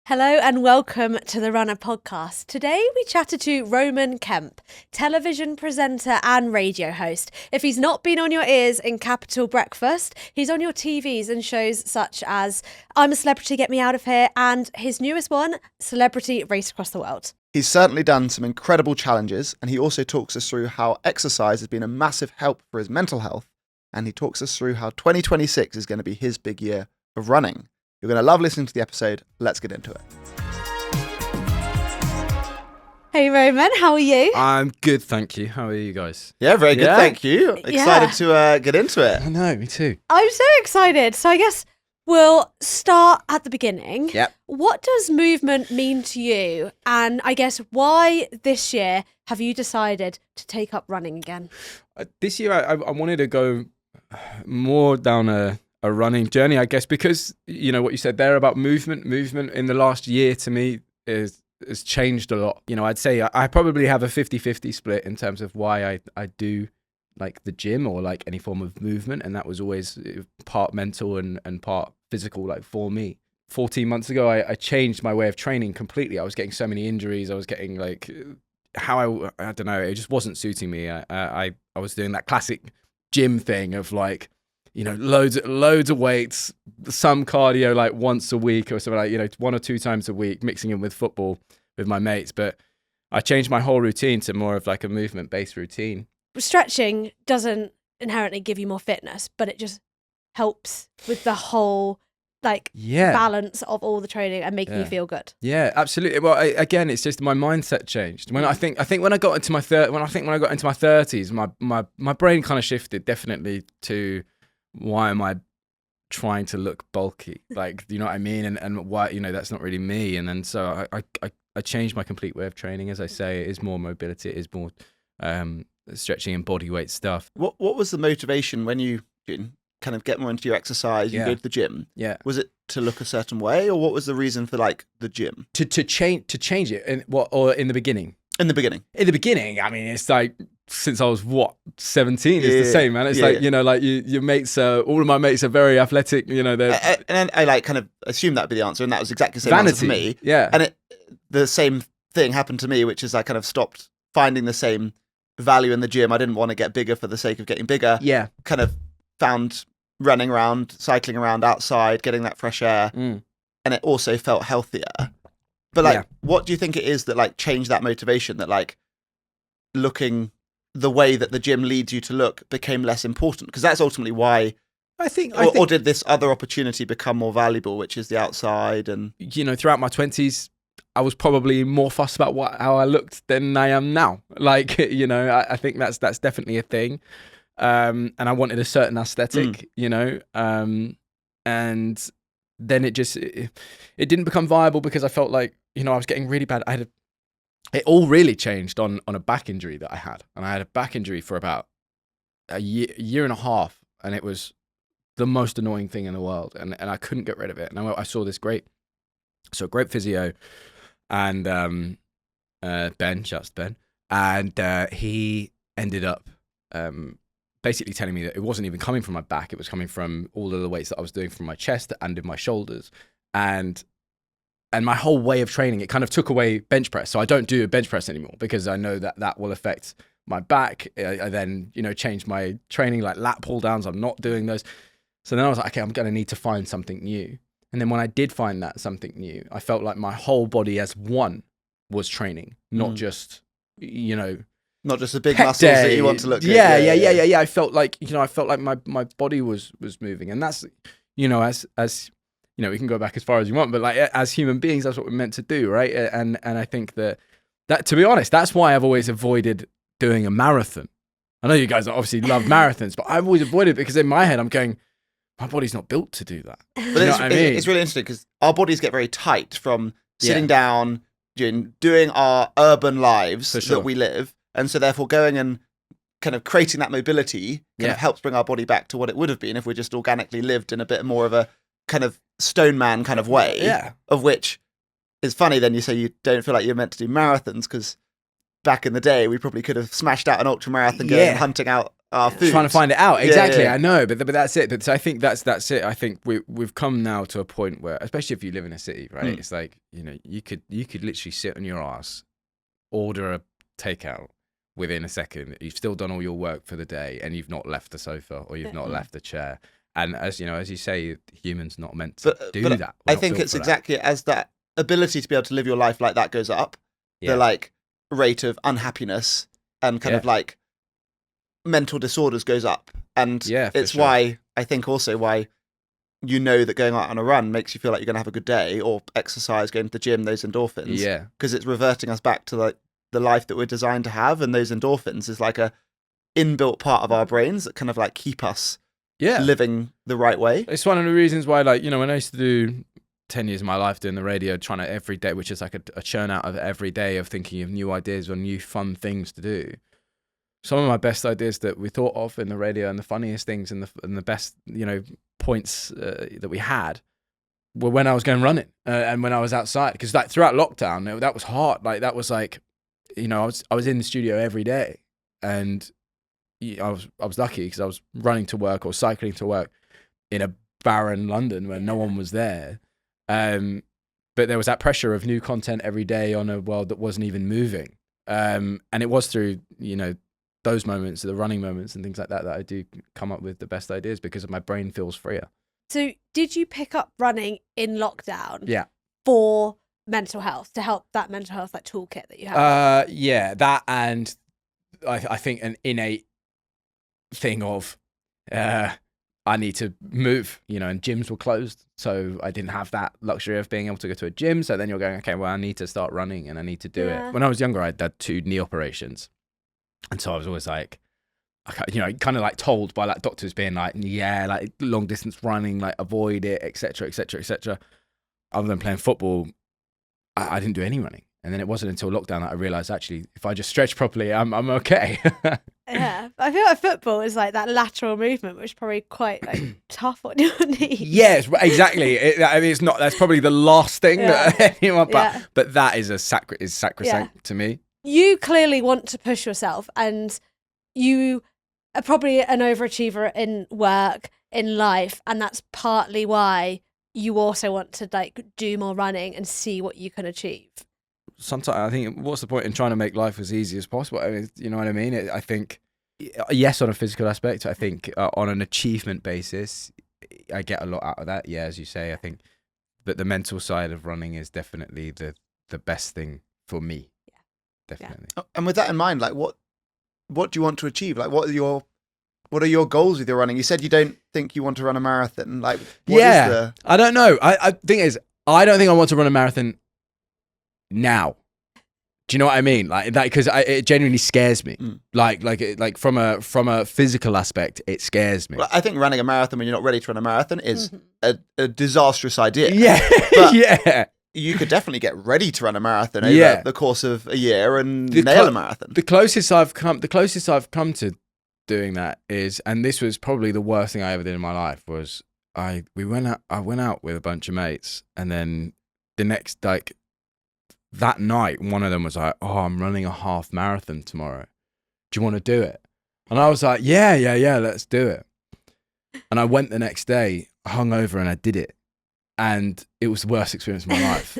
Hello and welcome to the Runna Podcast. Today we chatted to Roman Kemp, television presenter and radio host. If he's not been on your ears in Capital Breakfast, he's on your TVs and shows such as I'm a Celebrity, Get Me Out of Here, and his newest one, Celebrity Race Across the World. He's certainly done some incredible challenges, and he also talks us through how exercise has been a massive help for his mental health, and he talks us through how 2026 is going to be his big year of running. You're going to love listening to the episode. Let's get into it. Hey Roman, how are you? I'm good, thank you. How are you guys? Yeah, very good, thank you. Excited to get into it. I know, me too. I'm so excited. So I guess we'll start at the beginning. Yep. What does movement mean to you? And I guess why this year have you decided to take up running again? This year I wanted to go more down a running journey, I guess, because, you know, what you said there about movement in the last year to me has changed a lot. You know, I'd say I probably have a 50-50 split in terms of why I do like the gym or like any form of movement. And that was always part mental and part physical, like for me. 14 months ago, I changed my way of training completely. I was getting so many injuries. I was getting like how I don't know, it just wasn't suiting me. I was doing that classic gym thing of like, you know, loads of weights, some cardio like once a week or something, like, you know, 1 or 2 times a week, mixing in with football with my mates. But I changed my whole routine to more of like a movement-based routine. Stretching doesn't inherently give you more fitness, but it just helps with the whole balance of all the training and making you feel good. Yeah, absolutely. Well, again, it's just my mindset changed. When I think when I got into my 30s, my brain kind of shifted definitely to, why am I trying to look bulky? Like, you know what I mean? And why, you know, that's not really me. And then so I changed my complete way of training. As I say, it is more mobility, it is more stretching and body weight stuff. What was the motivation when you kind of get more into your exercise, you go to the gym? Yeah. Was it to look a certain way, or what was the reason for like the gym? To change it or in the beginning? In the beginning, I mean, it's like since I was 17, it's the same, man. It's like, you know, like your mates all of my mates are very athletic, you know, they're and I like kind of assumed that'd be the answer, and that was exactly the same vanity answer for me. Yeah. And the same thing happened to me, which is I kind of stopped finding the same value in the gym. I didn't want to get bigger for the sake of getting bigger. Yeah. Kind of found running around, cycling around outside, getting that fresh air, and it also felt healthier. But like, what do you think it is that like changed that motivation, that like looking the way that the gym leads you to look became less important? Because that's ultimately why I think, or did this other opportunity become more valuable, which is the outside? And, you know, throughout my 20s, I was probably more fussed about how I looked than I am now. Like, you know, I think that's definitely a thing. And I wanted a certain aesthetic, you know, and then it didn't become viable because I felt like, you know, I was getting really bad. It all really changed on a back injury that I had. And I had a back injury for about a year and a half. And it was the most annoying thing in the world. And I couldn't get rid of it. And I saw this great physio, and Ben, shouts to Ben. And he ended up basically telling me that it wasn't even coming from my back. It was coming from all of the weights that I was doing from my chest and in my shoulders. And my whole way of training, it kind of took away bench press. So I don't do a bench press anymore because I know that will affect my back. I then, you know, changed my training, like lat pull downs. I'm not doing those. So then I was like, okay, I'm going to need to find something new. And then when I did find that something new, I felt like my whole body as one was training, not just, you know, not just the big muscles that you want to look good. Yeah. I felt like, you know, my body was moving. And that's, you know, as you know, we can go back as far as you want, but like as human beings, that's what we're meant to do, right? And I think that to be honest, that's why I've always avoided doing a marathon. I know you guys obviously love marathons, but I've always avoided it because in my head I'm going, my body's not built to do that. But you know what I mean? It's really interesting because our bodies get very tight from sitting down, doing our urban lives that we live. And so therefore going and kind of creating that mobility kind of helps bring our body back to what it would have been if we just organically lived in a bit more of a kind of stone man kind of way, of which is funny. Then you say you don't feel like you're meant to do marathons because back in the day we probably could have smashed out an ultra marathon going hunting out food. Trying to find it out. Exactly. Yeah. I know, but that's it. But so I think that's it. I think we've come now to a point where, especially if you live in a city, right? It's like, you could literally sit on your ass, order a takeout within a second. You've still done all your work for the day, and you've not left the sofa or you've not left the chair. And as you say, humans not meant to do that. I think it's exactly as that ability to be able to live your life like that goes up, the like rate of unhappiness and kind of like mental disorders goes up. And it's why I think also why that going out on a run makes you feel like you're going to have a good day, or exercise, going to the gym, those endorphins. Yeah. Because it's reverting us back to like the life that we're designed to have. And those endorphins is like a inbuilt part of our brains that kind of like keep us living the right way. It's one of the reasons why, like, when I used to do 10 years of my life doing the radio, trying to every day, which is like a churn out of every day of thinking of new ideas or new fun things to do. Some of my best ideas that we thought of in the radio, and the funniest things and the best, points that we had were when I was going running and when I was outside. Because like throughout lockdown, that was hard. Like that was like, I was in the studio every day, and I was lucky because I was running to work or cycling to work in a barren London where no one was there. But there was that pressure of new content every day on a world that wasn't even moving. And it was through, those moments, the running moments and things like that I do come up with the best ideas, because my brain feels freer. So did you pick up running in lockdown? Yeah. For mental health, to help that mental health like toolkit that you have? Yeah, that, and I think an innate thing of I need to move, and gyms were closed, so I didn't have that luxury of being able to go to a gym. So then you're going, okay, well, I need to start running and I need to do it. When I was younger, I had 2 knee operations, and so I was always like, kind of like told by like doctors being like, like long distance running, like avoid it, etc., etc., etc. Other than playing football, I didn't do any running. And then it wasn't until lockdown that I realised, actually, if I just stretch properly, I'm okay. Yeah, I feel like football is like that lateral movement, which is probably quite like tough on your knees. Yes, exactly. It's not. That's probably the last thing that anyone. But that is sacrosanct to me. You clearly want to push yourself, and you are probably an overachiever in work, in life, and that's partly why you also want to like do more running and see what you can achieve. Sometimes I think, what's the point in trying to make life as easy as possible? I mean, you know what I mean? I think, yes, on a physical aspect, I think on an achievement basis, I get a lot out of that. Yeah, as you say, I think that the mental side of running is definitely the best thing for me. Yeah, definitely. Yeah. And with that in mind, like what do you want to achieve? Like what are your goals with your running? You said you don't think you want to run a marathon. Like, I don't know. I think is, I don't think I want to run a marathon now. Do you know what I mean? Like that, because it genuinely scares me. Like from a physical aspect, it scares me. Well, I think running a marathon when you're not ready to run a marathon is a disastrous idea. Yeah, but you could definitely get ready to run a marathon over the course of a year and nail a marathon. The closest I've come to doing that is, and this was probably the worst thing I ever did in my life, was I went out with a bunch of mates, and then the next, like, that night, one of them was like, "Oh, I'm running a half marathon tomorrow. Do you want to do it?" And I was like, yeah, let's do it. And I went the next day, hungover, and I did it. And it was the worst experience of my life.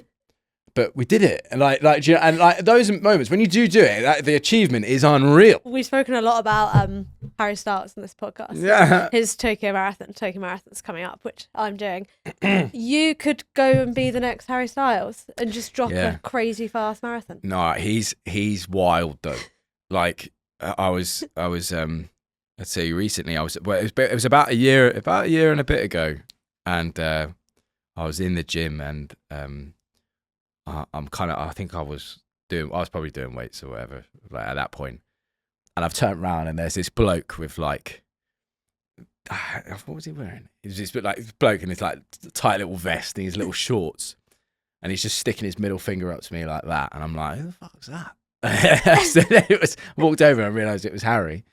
But we did it. And like those moments, when you do it, the achievement is unreal. We've spoken a lot about Harry Styles in this podcast. Yeah. His Tokyo Marathon's coming up, which I'm doing. You could go and be the next Harry Styles and just drop a crazy fast marathon. No, he's wild though. Like I was let's say recently, it was about a year and a bit ago, and I was in the gym, and I think I was probably doing weights or whatever, like at that point. And I've turned around, and there's this bloke with like, what was he wearing? He was this bloke in this like tight little vest and his little shorts, and he's just sticking his middle finger up to me like that, and I'm like, who the fuck's that? So then I walked over and I realised it was Harry,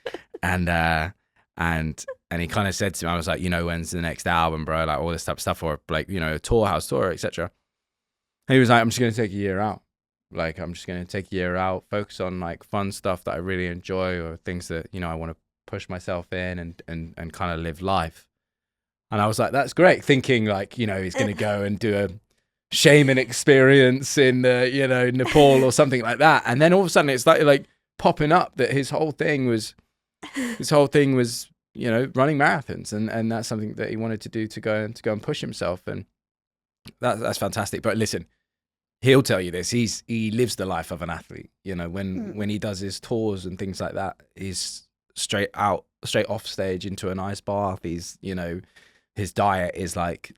and he kind of said to me, I was like, when's the next album, bro? Like all this type of stuff, or like, a tour, house tour, etc. He was like, I'm just going to take a year out. Like, I'm just going to take a year out, focus on like fun stuff that I really enjoy, or things that, I want to push myself in and kind of live life. And I was like, that's great. Thinking like, you know, he's going to go and do a shaman experience in, you know, Nepal or something like that. And then all of a sudden it's like popping up that his whole thing was, you know, running marathons. And that's something that he wanted to do to go and push himself. And that's fantastic. But listen, he'll tell you this. He lives the life of an athlete. You know, when he does his tours and things like that, he's straight off stage into an ice bath. He's, you know, his diet is like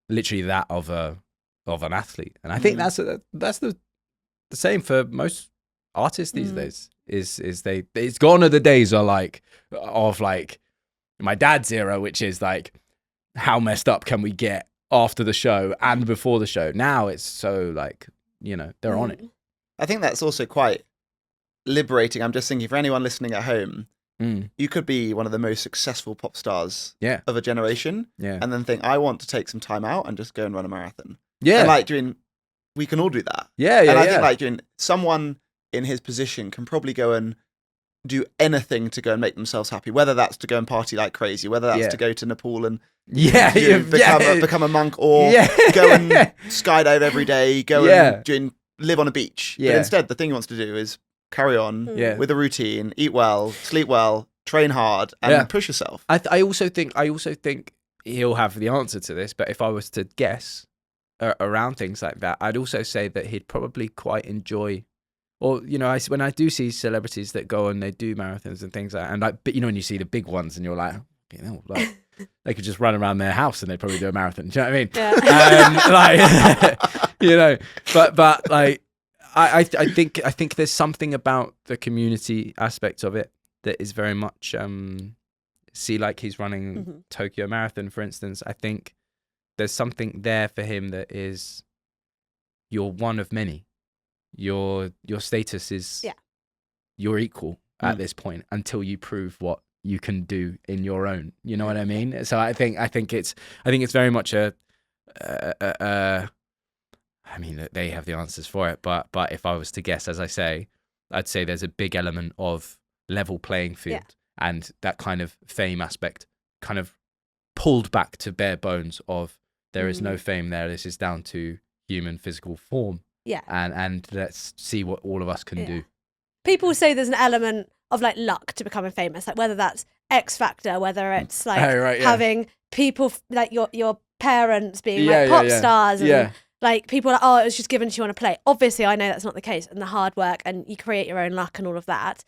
literally that of an athlete. And I think that's the same for most artists these days. It's gone are the days of like my dad's era, which is like, how messed up can we get after the show and before the show? Now it's so like, you know, they're on it. I think that's also quite liberating. I'm just thinking for anyone listening at home, you could be one of the most successful pop stars of a generation, and then think, I want to take some time out and just go and run a marathon. And like we can all do that. And I think like someone in his position can probably go and do anything to go and make themselves happy, whether that's to go and party like crazy, whether that's to go to Nepal and become a monk, or go and skydive every day, go and live on a beach. But instead, the thing he wants to do is carry on with a routine, eat well, sleep well, train hard, and push yourself. I also think he'll have the answer to this, but if I was to guess around things like that, I'd also say that he'd probably quite enjoy, or, you know, when I do see celebrities that go and they do marathons and things like that, and like, but you know, when you see the big ones and you're like, you know, like they could just run around their house and they'd probably do a marathon. Do you know what I mean? Like, you know, but like, I think there's something about the community aspect of it that is very much, see, like he's running Tokyo Marathon, for instance. I think there's something there for him that is, you're one of many. Your status is you're equal at this point until you prove what you can do in your own. You know what I mean? So I think it's very much I mean, they have the answers for it, but if I was to guess, as I say, I'd say there's a big element of level playing field, and that kind of fame aspect kind of pulled back to bare bones of there is no fame there. This is down to human physical form. Yeah. And let's see what all of us can do. People say there's an element of like luck to becoming famous, like whether that's X Factor, whether it's like having people like your parents being like pop stars and like people are like, oh, it was just given to you on a plate. Obviously, I know that's not the case, and the hard work and you create your own luck and all of that.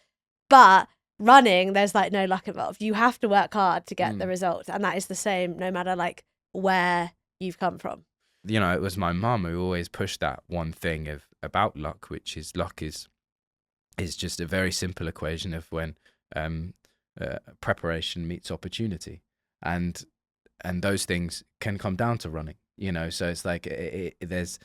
But running, there's like no luck involved. You have to work hard to get the results, and that is the same no matter like where you've come from. You know, it was my mum who always pushed that one thing about luck, which is luck is just a very simple equation of when preparation meets opportunity, and those things can come down to running. You know, so it's like there's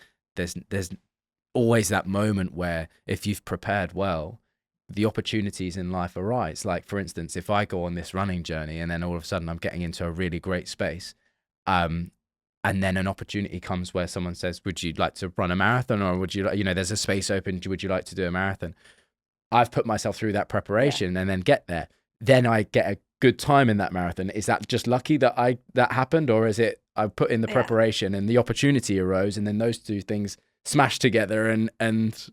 always that moment where if you've prepared well, the opportunities in life arise. Like, for instance, if I go on this running journey and then all of a sudden I'm getting into a really great space, and then an opportunity comes where someone says, would you like to run a marathon, or would you like, you know, there's a space open, would you like to do a marathon? I've put myself through that preparation and then get there. Then I get a good time in that marathon. Is that just lucky that that happened, or is it I put in the preparation and the opportunity arose, and then those two things smashed together and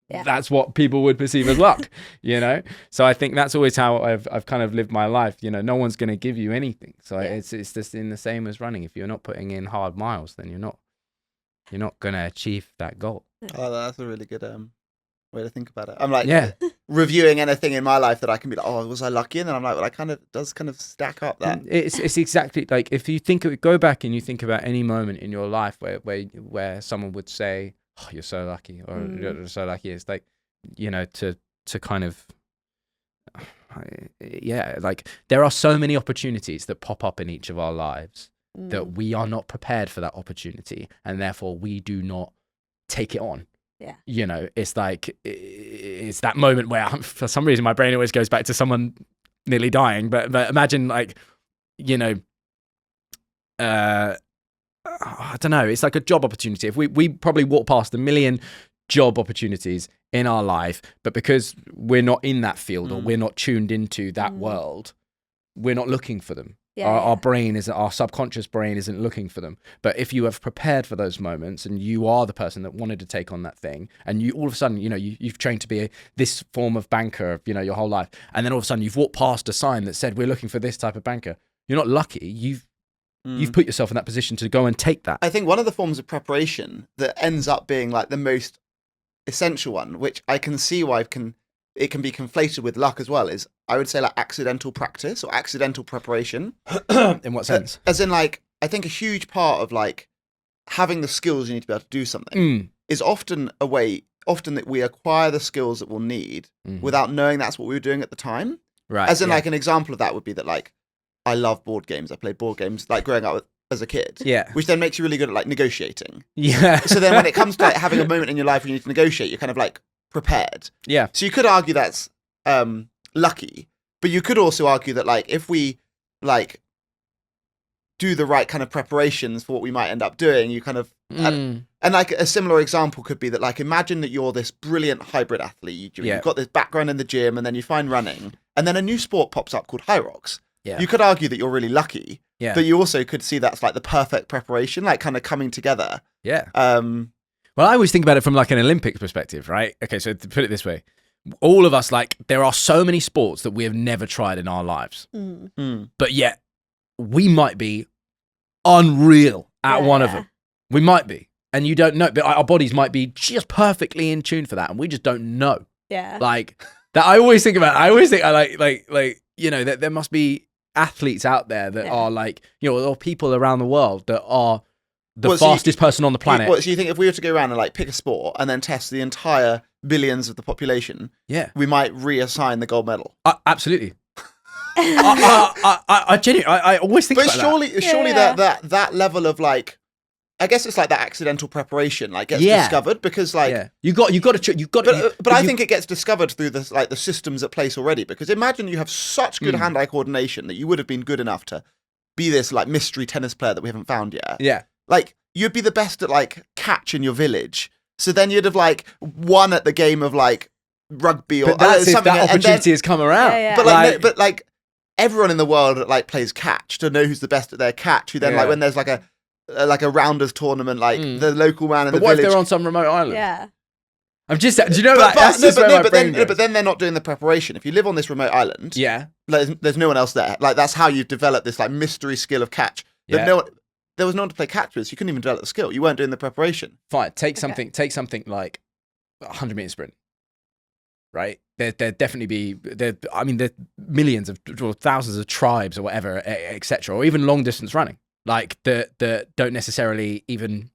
that's what people would perceive as luck, you know? So I think that's always how I've kind of lived my life. You know, no one's going to give you anything. So it's just in the same as running. If you're not putting in hard miles, then you're not going to achieve that goal. Oh, that's a really good way to think about it. I'm like reviewing anything in my life that I can be like, oh, was I lucky? And then I'm like, well, I kind of does kind of stack up that. It's exactly like, if you go back and you think about any moment in your life where someone would say, oh, you're so lucky, or you're so lucky. It's like, you know, to kind of, like there are so many opportunities that pop up in each of our lives that we are not prepared for that opportunity, and therefore we do not take it on. Yeah. You know, it's like, it's that moment where for some reason my brain always goes back to someone nearly dying, but imagine like, you know, I don't know, it's like a job opportunity. If we probably walk past 1 million job opportunities in our life, but because we're not in that field or we're not tuned into that world, we're not looking for them. Yeah, Our subconscious brain isn't looking for them. But if you have prepared for those moments and you are the person that wanted to take on that thing, and you all of a sudden, you've trained to be this form of banker, your whole life, and then all of a sudden you've walked past a sign that said we're looking for this type of banker. You're not lucky. You've put yourself in that position to go and take that. I think one of the forms of preparation that ends up being like the most essential one, which I can see why it can be conflated with luck as well, is I would say like accidental practice or accidental preparation. In what sense? As in, like, I think a huge part of like having the skills you need to be able to do something is often that we acquire the skills that we'll need without knowing that's what we were doing at the time. Right. As in, like, an example of that would be that, like, I love board games. I played board games like growing up as a kid. Yeah. Which then makes you really good at like negotiating. Yeah. So then when it comes to like having a moment in your life where you need to negotiate, you're kind of like prepared. Yeah. So you could argue that's lucky, but you could also argue that like if we like do the right kind of preparations for what we might end up doing, you kind of and like a similar example could be that like imagine that you're this brilliant hybrid athlete. You've got this background in the gym, and then you find running, and then a new sport pops up called high rocks. Yeah. You could argue that you're really lucky, but you also could see that's like the perfect preparation, like kind of coming together. Yeah. Well, I always think about it from like an Olympics perspective, right? Okay, so to put it this way, all of us, like, there are so many sports that we have never tried in our lives, but yet we might be unreal at one of them. We might be, and you don't know, but our bodies might be just perfectly in tune for that, and we just don't know. Yeah. Like that. I always think about. I always think that there must be athletes out there that are like, or people around the world that are the fastest person on the planet. So you think if we were to go around and like pick a sport and then test the entire billions of the population, we might reassign the gold medal? Absolutely. I genuinely, I always think about that. But surely that level of like, I guess it's like that accidental preparation, like gets discovered because like you got to. But I think it gets discovered through the like the systems at place already. Because imagine you have such good hand-eye coordination that you would have been good enough to be this like mystery tennis player that we haven't found yet. Yeah, like you'd be the best at like catch in your village. So then you'd have like won at the game of like rugby or that's something. If that opportunity has come around. Yeah. But like everyone in the world like plays catch to know who's the best at their catch. Who then like when there's like a rounders tournament, like the local man in the village. But what if they're on some remote island? Yeah. I'm just, do you know that? But then they're not doing the preparation. If you live on this remote island, there's no one else there. Like that's how you've developed this like mystery skill of catch. That there was no one to play catch with, so you couldn't even develop the skill. You weren't doing the preparation. Fine. Take something like 100-meter sprint. Right? There definitely be there millions of or thousands of tribes or whatever, etc., or even long distance running. Like that don't necessarily even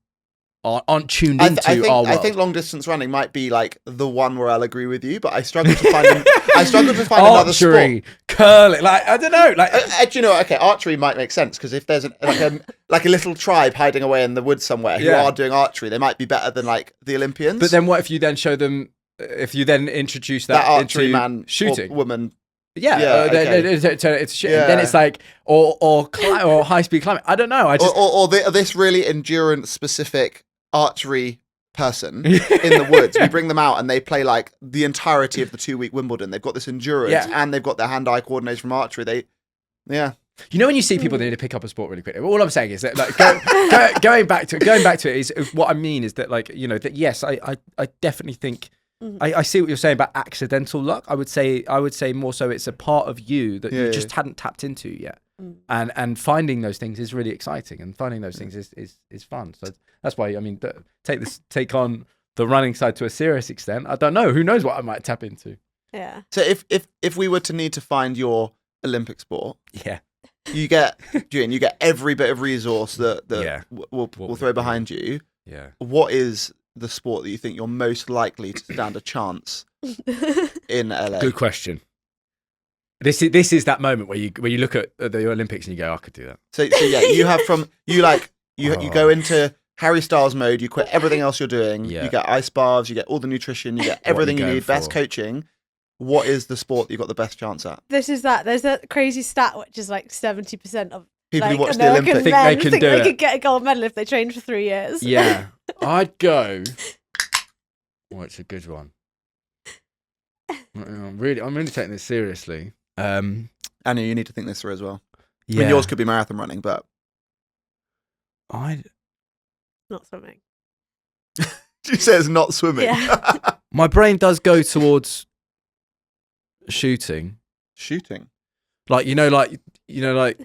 aren't tuned into our world. I think long distance running might be like the one where I'll agree with you, but I struggle to find another sport. Archery, curling, like I don't know, like okay, archery might make sense because if there's like a little tribe hiding away in the woods somewhere who are doing archery, they might be better than like the Olympians. But then what if you then show them? If you then introduce that archery into man shooting or woman. It's shooting. Then it's like or high speed climbing. I don't know. Or this really endurance specific archery person in the woods. We bring them out and they play like the entirety of the 2-week Wimbledon. They've got this endurance and they've got their hand-eye coordination from archery. You know when you see people that need to pick up a sport really quickly. All I'm saying is that like going back to it is what I mean is that like that yes I definitely think. I see what you're saying about accidental luck. I would say more so it's a part of you that you just hadn't tapped into yet. And finding those things is really exciting, and finding those things is fun. So that's why take on the running side to a serious extent. I don't know. Who knows what I might tap into. Yeah. So if we were to need to find your Olympic sport, you get every bit of resource that we'll throw behind you. Yeah. What is the sport that you think you're most likely to stand a chance in LA? Good question. This is that moment where you look at the Olympics and you go, I could do that. So you have you go into Harry Styles mode. You quit everything else you're doing. Yeah. You get ice baths. You get all the nutrition. You get everything you need. Best coaching. What is the sport that you've got the best chance at? There's that crazy stat which is like 70% of people who watch the American Olympics men think they could get a gold medal if they trained for 3 years. Yeah, I'd go. Oh, it's a good one. I'm really taking this seriously. Anya, you need to think this through as well. Yeah. I mean, yours could be marathon running, but Not swimming. she says not swimming. Yeah. my brain does go towards shooting. Shooting. Like the Yeah. like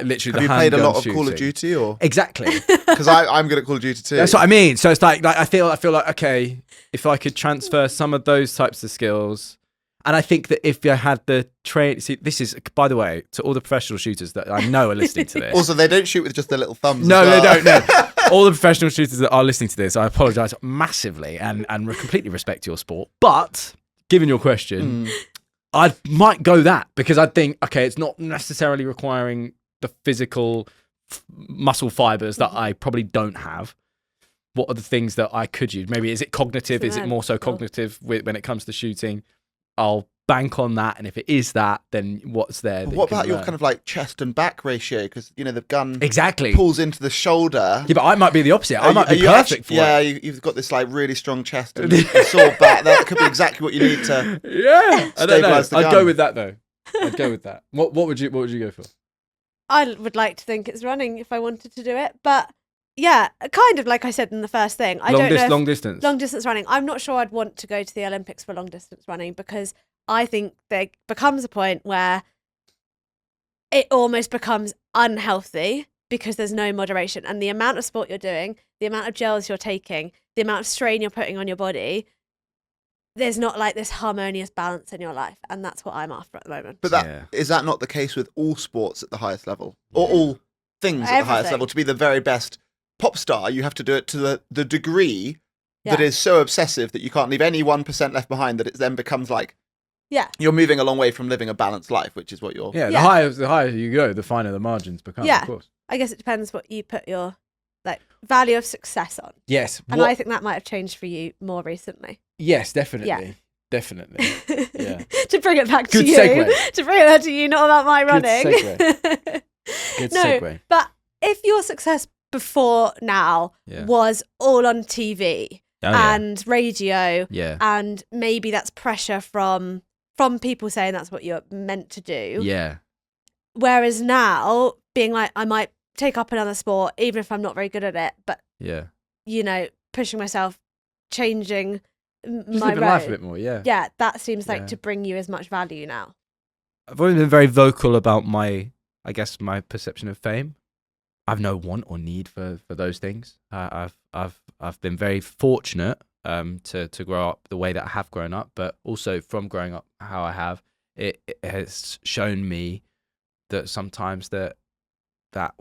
literally. Have you played a lot of Call of Duty, or Exactly. because I'm good at Call of Duty too. That's what I mean. So it's like I feel like, okay, if I could transfer some of those types of skills, and I think that if I had the train, see, this is, by the way, to all the professional shooters that I know are listening to this. Also, they don't shoot with just their little thumbs. No, as well. they don't. No. All the professional shooters that are listening to this, I apologise massively and completely respect your sport. But given your question, I might go that because I think, okay, it's not necessarily requiring the physical muscle fibers that I probably don't have. What are the things that I could use? Maybe is it cognitive? Is it more so cognitive when it comes to shooting? I'll bank on that, and if it is that, then what's there? But what about your kind of like chest and back ratio? Because the gun exactly pulls into the shoulder. Yeah, but I might be the opposite. I might be perfect for it. Yeah, you've got this like really strong chest and a sore back. That could be exactly what you need to. Yeah, I don't know. Stabilise the I'd gun. go with that though. I'd go with that. What would you go for? I would like to think it's running if I wanted to do it, but yeah, kind of like I said in the first thing. I don't know. Long distance. Long distance running. I'm not sure I'd want to go to the Olympics for long distance running because I think there becomes a point where it almost becomes unhealthy because there's no moderation, and the amount of sport you're doing, the amount of gels you're taking, the amount of strain you're putting on your body, there's not like this harmonious balance in your life, and that's what I'm after at the moment. But is that not the case with all sports at the highest level, or all things at the highest level? To be the very best pop star, you have to do it to the degree that is so obsessive that you can't leave any 1% left behind, that it then becomes like you're moving a long way from living a balanced life, which is what you're. Yeah, the higher you go, the finer the margins become. Yeah, of course. I guess it depends what you put your value of success on. Yes, and I think that might have changed for you more recently. Yes, definitely. Yeah. Definitely. Yeah. To bring it back to Good you. segue. To bring it back to you, not about my running. Good segue. But if your success before now was all on TV and radio, and maybe that's pressure from people saying that's what you're meant to do. Yeah. Whereas now, being like, I might take up another sport, even if I'm not very good at it, but pushing myself, changing just my living road. life a bit more, Yeah, that seems like to bring you as much value now. I've always been very vocal about my perception of fame. I've no want or need for those things. I've been very fortunate to grow up the way that I have grown up, but also from growing up how I have, it has shown me that sometimes that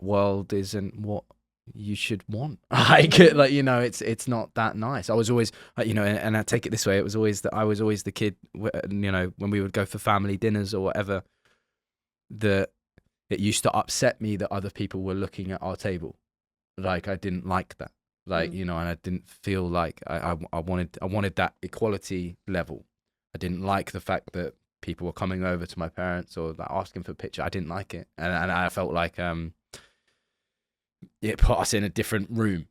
world isn't what you should want. It's not that nice. I was always, and I take it this way. It was always that I was always the kid, when we would go for family dinners or whatever, that it used to upset me that other people were looking at our table. Like, I didn't like that. And I didn't feel like I wanted that equality level. I didn't like the fact that people were coming over to my parents or asking for a picture. I didn't like it. And I felt like, it put us in a different room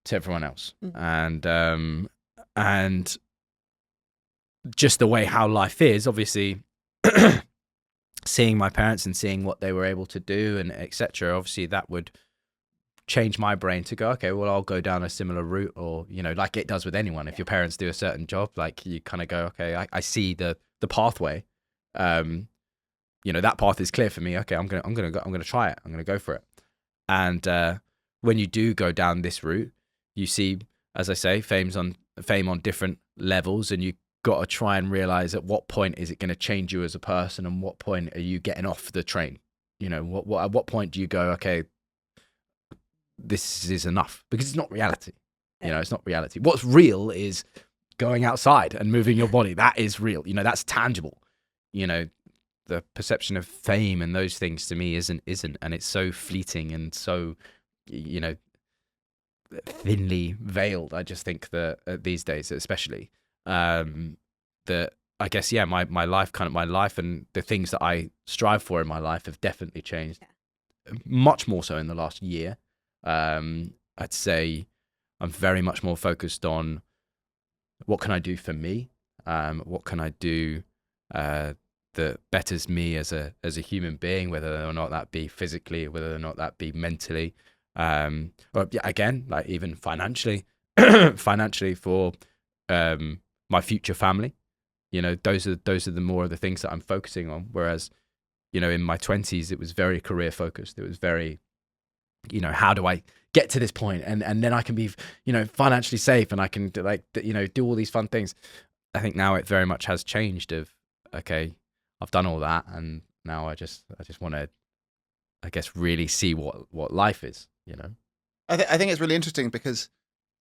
to everyone else. And just the way how life is, obviously, seeing my parents and seeing what they were able to do and etc. Obviously, that would change my brain to go, okay, well, I'll go down a similar route, or like it does with anyone. If your parents do a certain job, like you kind of go, okay, I see the pathway. That path is clear for me. Okay, I'm gonna try it. I'm gonna go for it. And when you do go down this route, you see, as I say, fame on different levels, and you got to try and realize at what point is it going to change you as a person, and what point are you getting off the train? At what point do you go, okay, this is enough? Because it's not reality. It's not reality. What's real is going outside and moving your body. That is real. That's tangible. The perception of fame and those things to me isn't, and it's so fleeting and so, thinly veiled. I just think that these days, especially, that I guess, my life and the things that I strive for in my life have definitely changed, much more so in the last year. I'd say I'm very much more focused on what can I do for me, what can I do that betters me as a human being, whether or not that be physically, whether or not that be mentally, or again, like even financially, financially for my future family. You know, those are the more of the things that I'm focusing on. Whereas, you know, in my 20s, it was very career focused. It was very, you know, how do I get to this point, and then I can be, you know, financially safe, and I can do all these fun things. I think now it very much has changed. Of okay, I've done all that, and now I just want to, I guess, really see what life is. You know, I think it's really interesting because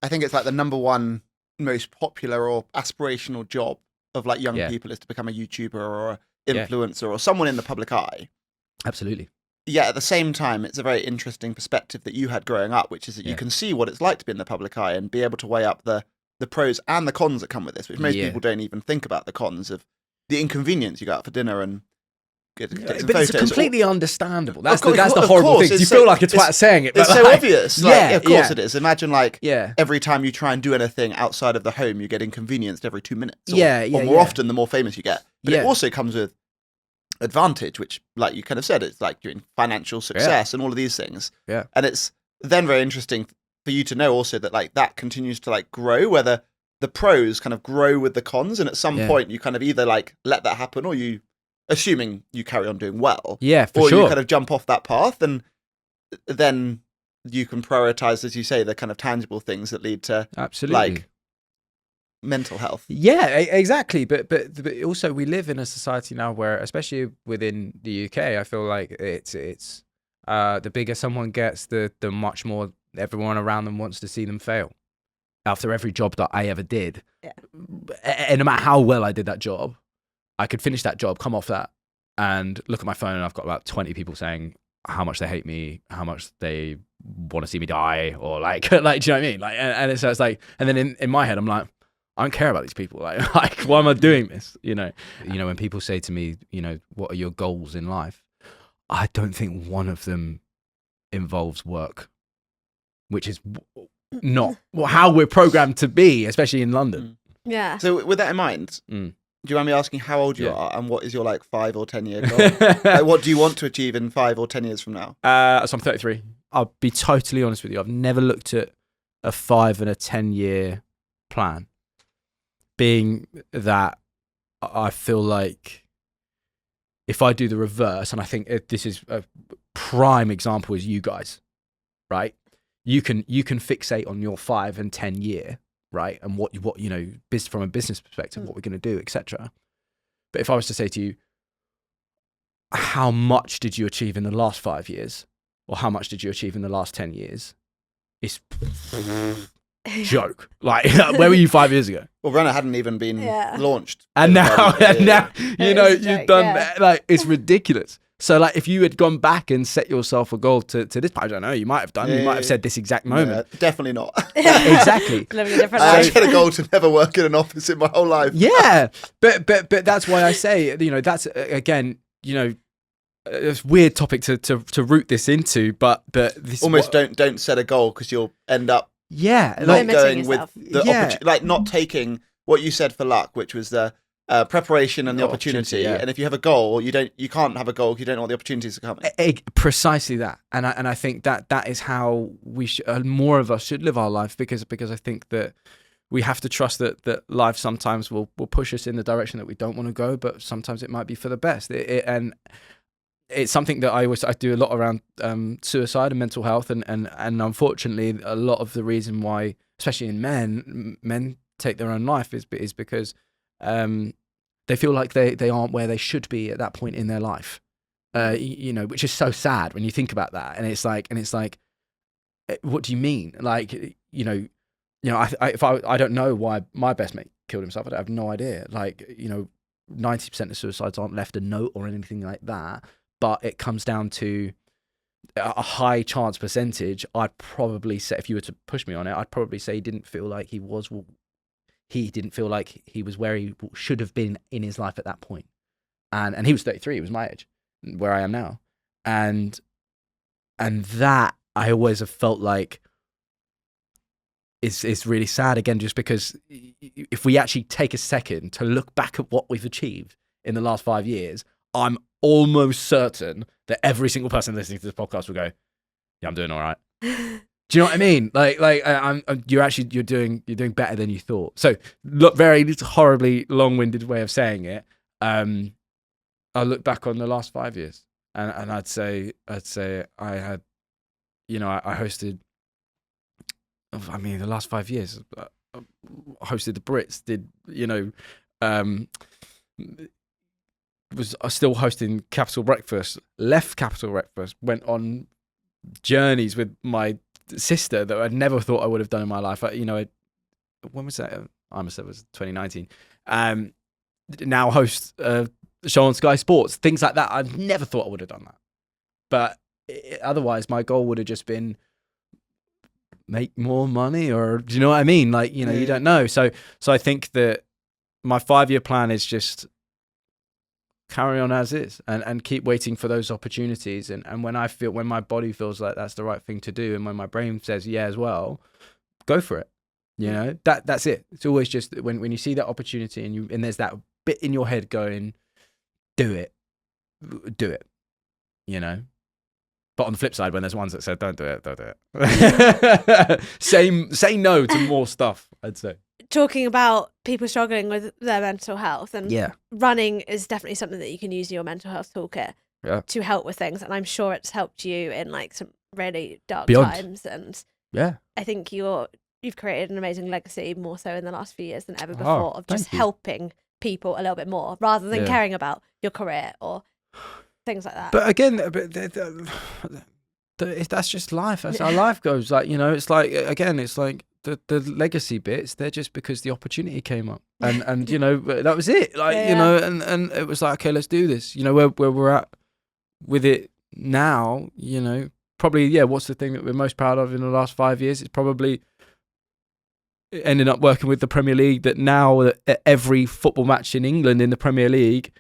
I think it's like the number one most popular or aspirational job of like young people is to become a YouTuber or an influencer or someone in the public eye. Absolutely. Yeah, at the same time, it's a very interesting perspective that you had growing up, which is that you can see what it's like to be in the public eye and be able to weigh up the pros and the cons that come with this, which most people don't even think about, the cons of the inconvenience you go out for dinner and get some but photos. It's completely understandable. That's Of the course, horrible thing. You feel like a twat saying it. But it's so obvious. Like, of course yeah. it is. Imagine like every time you try and do anything outside of the home, you get inconvenienced every 2 minutes. Or more often, the more famous you get. But it also comes with advantage, which, like you kind of said, it's like doing financial success and all of these things. Yeah. And it's then very interesting for you to know also that like that continues to like grow, whether the pros kind of grow with the cons, and at some point you kind of either like let that happen, or you, assuming you carry on doing well, or you kind of jump off that path, and then you can prioritize, as you say, the kind of tangible things that lead to like mental health. Yeah, exactly. But also we live in a society now where, especially within the UK, I feel like it's the bigger someone gets, the much more everyone around them wants to see them fail. After every job that I ever did, and no matter how well I did that job, I could finish that job, come off that, and look at my phone, and I've got about 20 people saying how much they hate me, how much they want to see me die, or like, do you know what I mean? Like, and it's like, and then in my head, I'm like, I don't care about these people. Like why am I doing this? You know, when people say to me, you know, what are your goals in life? I don't think one of them involves work, which is not how we're programmed to be, especially in London. Yeah. So with that in mind, do you mind me asking how old you are, and what is your like 5 or 10 year goal? Like, what do you want to achieve in 5 or 10 years from now? So I'm 33. I'll be totally honest with you. I've never looked at a 5 and a 10 year plan, being that I feel like if I do the reverse, and I think this is a prime example, is you guys, right? You can fixate on your 5 and 10 year, right? And what you know, from a business perspective, what we're going to do, etc. But if I was to say to you, how much did you achieve in the last 5 years, or how much did you achieve in the last 10 years? It's joke. Like, where were you 5 years ago? Well, Runna hadn't even been launched, and now you know you've done like, it's ridiculous. So like, if you had gone back and set yourself a goal to this, I don't know, you might have done. You might have said this exact moment. Definitely not. Exactly. Living a different I life. had a goal to never work in an office in my whole life. Yeah, but that's why I say, you know, that's again, you know, it's a weird topic to root this into, but this almost don't set a goal, because you'll end up like going with the opportunity, like not taking what you said for luck, which was the preparation and the opportunity. And if you have a goal, you can't have a goal if you don't know what the opportunities are coming. Precisely that, and I think that is how we should, more of us should live our life, because I think that we have to trust that life sometimes will push us in the direction that we don't want to go, but sometimes it might be for the best. And it's something that I do a lot around suicide and mental health, and unfortunately a lot of the reason why, especially in men take their own life is because they feel like they aren't where they should be at that point in their life, you know, which is so sad when you think about that. And it's like, what do you mean? Like, you know, I don't know why my best mate killed himself. I have no idea. Like, you know, 90% of suicides aren't left a note or anything like that, but it comes down to a high chance percentage. I'd probably say, if you were to push me on it, I'd probably say he didn't feel like he was where he should have been in his life at that point. And he was 33, he was my age, where I am now. And that I always have felt like is really sad, again, just because if we actually take a second to look back at what we've achieved in the last 5 years, I'm almost certain that every single person listening to this podcast will go, yeah, I'm doing all right. Do you know what I mean? You're doing better than you thought. So look, very horribly long-winded way of saying it. I look back on the last 5 years, and I'd say I had, I hosted. I mean, the last 5 years, hosted the Brits. Was still hosting Capital Breakfast. Left Capital Breakfast. Went on journeys with my sister that I never thought I would have done in my life. When was that? I must say it was 2019. Now host a show on Sky Sports, things like that. I never thought I would have done that. But otherwise, my goal would have just been make more money, or do you know what I mean? You don't know. So I think that my 5-year plan is just carry on as is and keep waiting for those opportunities. And when my body feels like that's the right thing to do, and when my brain says yeah as well, go for it. That's it. It's always just when you see that opportunity and there's that bit in your head going, do it. But on the flip side, when there's ones that said don't do it. Say no to more stuff, I'd say. Talking about people struggling with their mental health, and running is definitely something that you can use in your mental health toolkit to help with things. And I'm sure it's helped you in some really dark times. And I think you've created an amazing legacy, more so in the last few years than ever before, of just helping people a little bit more rather than caring about your career or things like that. But again, that's just life. That's how life goes. It's like, again, it's like the legacy bits, they're just because the opportunity came up, and that was it. And it was like, okay, let's do this. Where we're at with it now, probably, what's the thing that we're most proud of in the last 5 years? It's probably ending up working with the Premier League, that now at every football match in England in the Premier League,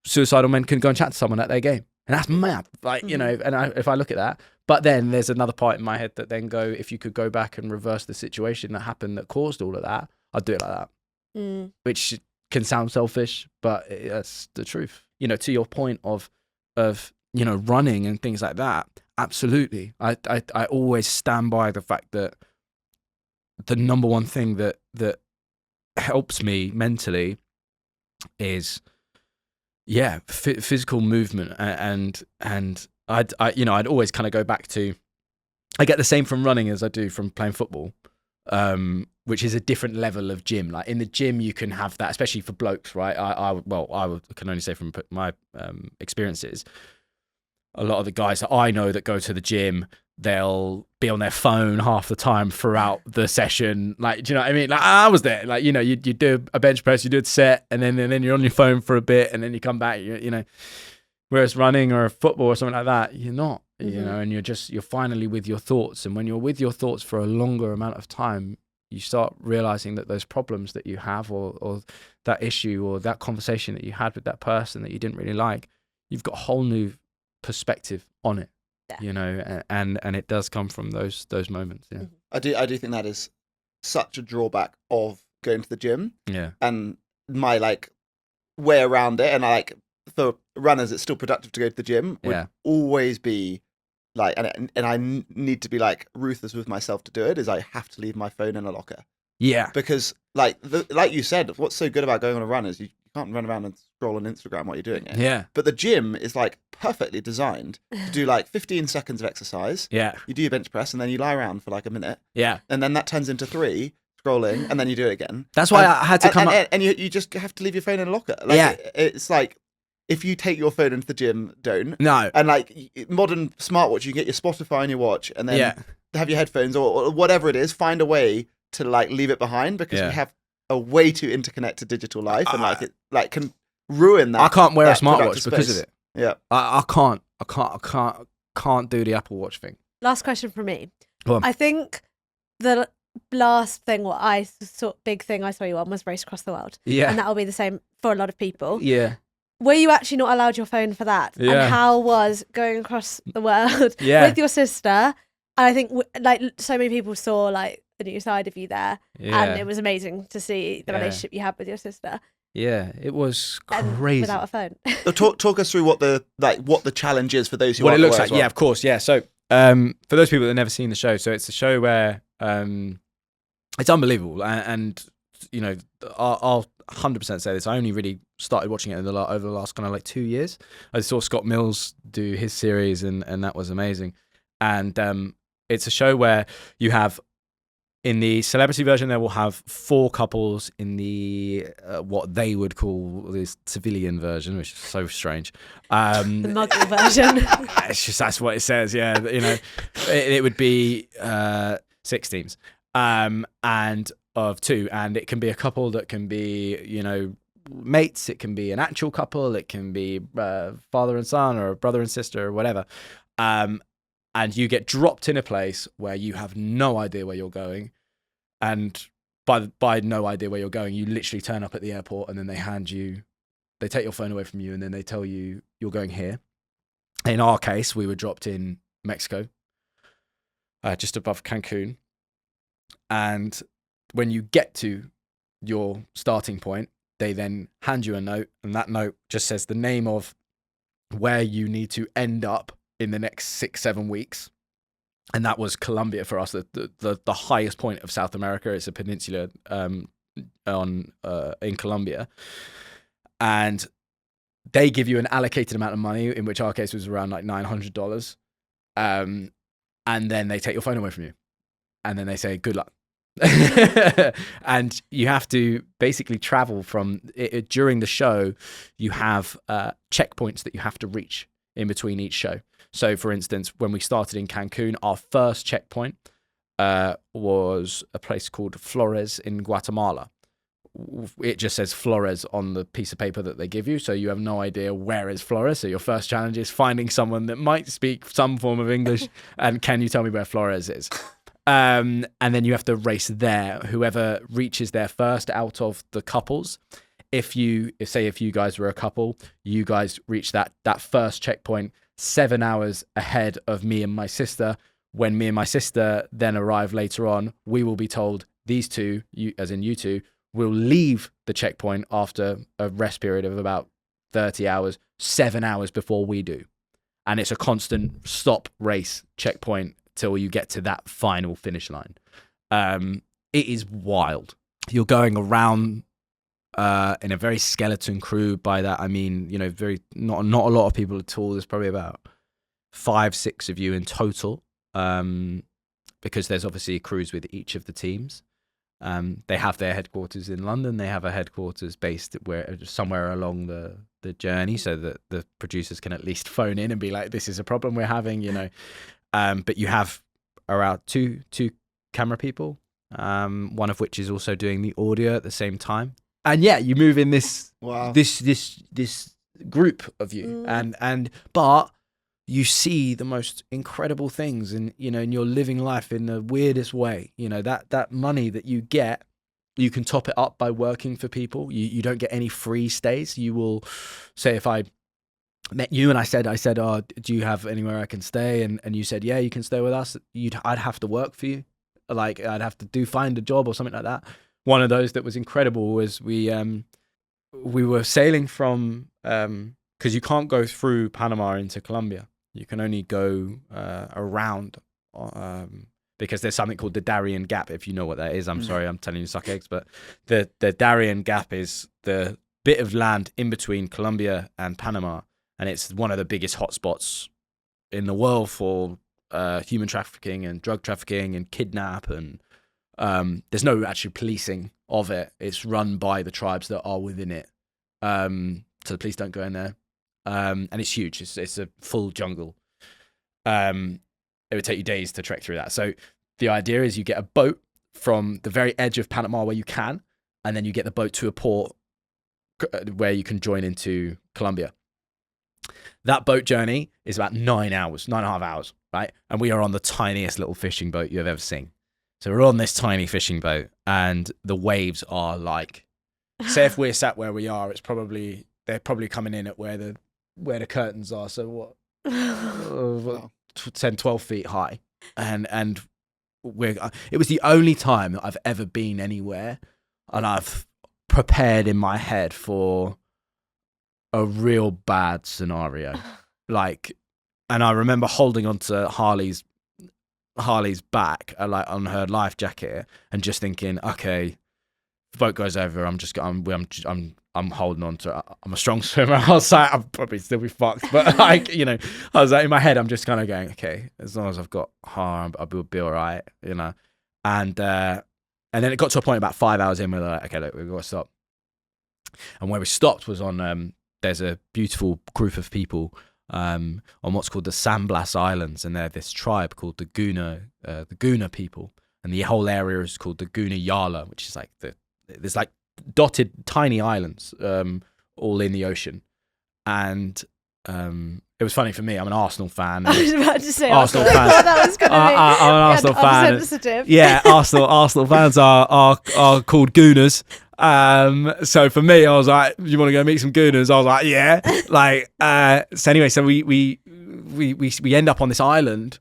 suicidal men can go and chat to someone at their game. And that's mad. If I look at that, but then there's another part in my head that then if you could go back and reverse the situation that happened that caused all of that, I'd do it like that. Which can sound selfish, but that's the truth. To your point of running and things like that, absolutely. I always stand by the fact that the number one thing that helps me mentally is physical movement, and I'd always kind of go back to, I get the same from running as I do from playing football, which is a different level of gym. Like in the gym, you can have that, especially for blokes, right? I can only say from my experiences, a lot of the guys that I know that go to the gym, they'll be on their phone half the time throughout the session. Do you know what I mean? I was there. You do a bench press, you do a set, and then you're on your phone for a bit, and then you come back. Whereas running or football or something like that, you're not. And you're finally with your thoughts. And when you're with your thoughts for a longer amount of time, you start realizing that those problems that you have, or that issue, or that conversation that you had with that person that you didn't really like, you've got a whole new perspective on it. And it does come from those moments. I do think that is such a drawback of going to the gym. And my way around it, and for runners, it's still productive to go to the gym, would always be and I need to be ruthless with myself to do it, is I have to leave my phone in a locker. Because like you said, what's so good about going on a run is you can't run around and scroll on Instagram while you're doing it. But the gym is perfectly designed to do 15 seconds of exercise. You do your bench press, and then you lie around for a minute. And then that turns into 3 scrolling, and then you do it again. That's why I had to come up. And you just have to leave your phone in a locker. It's if you take your phone into the gym, don't. No. And modern smartwatch, you get your Spotify on your watch, and then have your headphones or whatever it is. Find a way to leave it behind, because we have a way too interconnected digital life, and it can ruin that. I can't wear a smartwatch because of it. I can't do the Apple Watch thing. Last question from me. Go on. I think the last thing, big thing I saw you on was Race Across the World. And that'll be the same for a lot of people. Were you actually not allowed your phone for that? And how was going across the world with your sister? And I think so many people saw the new side of you there, and it was amazing to see the relationship you had with your sister. Yeah, it was And crazy. without a phone. So talk us through what the challenge is for those who What it aren't looks aware like. as well. Yeah, of course. Yeah. So for those people that have never seen the show, so it's a show where it's unbelievable, and you know, I'll 100% say this. I only really started watching it over the last kind of like 2 years. I saw Scott Mills do his series, and that was amazing. And it's a show where you have, in the celebrity version, they will have 4 couples. In the what they would call the civilian version, which is so strange, The muggle version. it's just, that's what it says. Yeah, you know, it would be 6 teams, and of 2, and it can be a couple that can be, you know, mates. It can be an actual couple. It can be father and son, or brother and sister, or whatever. And you get dropped in a place where you have no idea where you're going. And by no idea where you're going, you literally turn up at the airport, and then they take your phone away from you, and then they tell you you're going here. In our case, we were dropped in Mexico, just above Cancun. And when you get to your starting point, they then hand you a note, and that note just says the name of where you need to end up in the next 6-7 weeks. And that was Colombia for us, the highest point of South America. It's a peninsula in Colombia. And they give you an allocated amount of money, in which our case was around like $900. And then they take your phone away from you. And then they say, good luck. And you have to basically travel from it. During the show, you have checkpoints that you have to reach in between each show. So, for instance, when we started in Cancun, our first checkpoint was a place called Flores in Guatemala. It just says Flores on the piece of paper that they give you, so you have no idea where is Flores. So your first challenge is finding someone that might speak some form of English, and can you tell me where Flores is? And then you have to race there. Whoever reaches there first out of the couples, if you guys were a couple, you guys reach that first checkpoint 7 hours ahead of me and my sister. When me and my sister then arrive later on, we will be told these two, you two, will leave the checkpoint after a rest period of about 30 hours, 7 hours before we do. And it's a constant stop race checkpoint till you get to that final finish line. It is wild. You're going around in a very skeleton crew. By that I mean, you know, very not a lot of people at all. There's probably about 5-6 of you in total, because there's obviously crews with each of the teams. They have their headquarters in London. They have a headquarters based somewhere along the journey, so that the producers can at least phone in and be like, "This is a problem we're having," you know. But you have around two camera people, one of which is also doing the audio at the same time. And yeah, you move in this this group of you, but you see the most incredible things, and you know, and you're living life in the weirdest way. You know, that money that you get, you can top it up by working for people. You don't get any free stays. You will say, if I met you and I said, "Oh, do you have anywhere I can stay?" And you said, "Yeah, you can stay with us." I'd have to work for you, like I'd have to find a job or something like that. One of those that was incredible was we were sailing from because you can't go through Panama into Colombia. You can only go around because there's something called the Darien Gap. If you know what that is, I'm sorry, I'm telling you suck eggs, but the Darien Gap is the bit of land in between Colombia and Panama, and it's one of the biggest hotspots in the world for human trafficking and drug trafficking and kidnap, and there's no actual policing of it. It's run by the tribes that are within it, so the police don't go in there. And it's huge. It's a full jungle. It would take you days to trek through that. So the idea is you get a boat from the very edge of Panama where you can, and then you get the boat to a port where you can join into Colombia. That boat journey is about 9.5 hours, right? And we are on the tiniest little fishing boat you have ever seen. So we're on this tiny fishing boat, and the waves are like, say if we're sat where we are, they're probably coming in at where the curtains are. So what, 10, 12 feet high. And it was the only time that I've ever been anywhere, and I've prepared in my head for a real bad scenario. Like, and I remember holding onto Harley's back, like on her life jacket, and just thinking, okay, the boat goes over, I'm holding on to it. I'm a strong swimmer. I was like, I'll probably still be fucked, but like, you know, I was like, in my head, I'm just kind of going, okay, as long as I've got harm, I'll be all right, you know. And then it got to a point about 5 hours in where they're like, okay, look, we've got to stop. And where we stopped was on, there's a beautiful group of people on what's called the San Blas Islands, and they're this tribe called the Guna people, and the whole area is called the Guna Yala, which is like there's like dotted tiny islands all in the ocean. And it was funny for me, I'm an Arsenal fan. I was about to say Arsenal fans. fans. That was going to be I'm an Arsenal fan. sensitive. Yeah, Arsenal fans are called Gooners. So for me, I was like, you want to go meet some Gooners? I was like, yeah. Like, so anyway, so we end up on this island,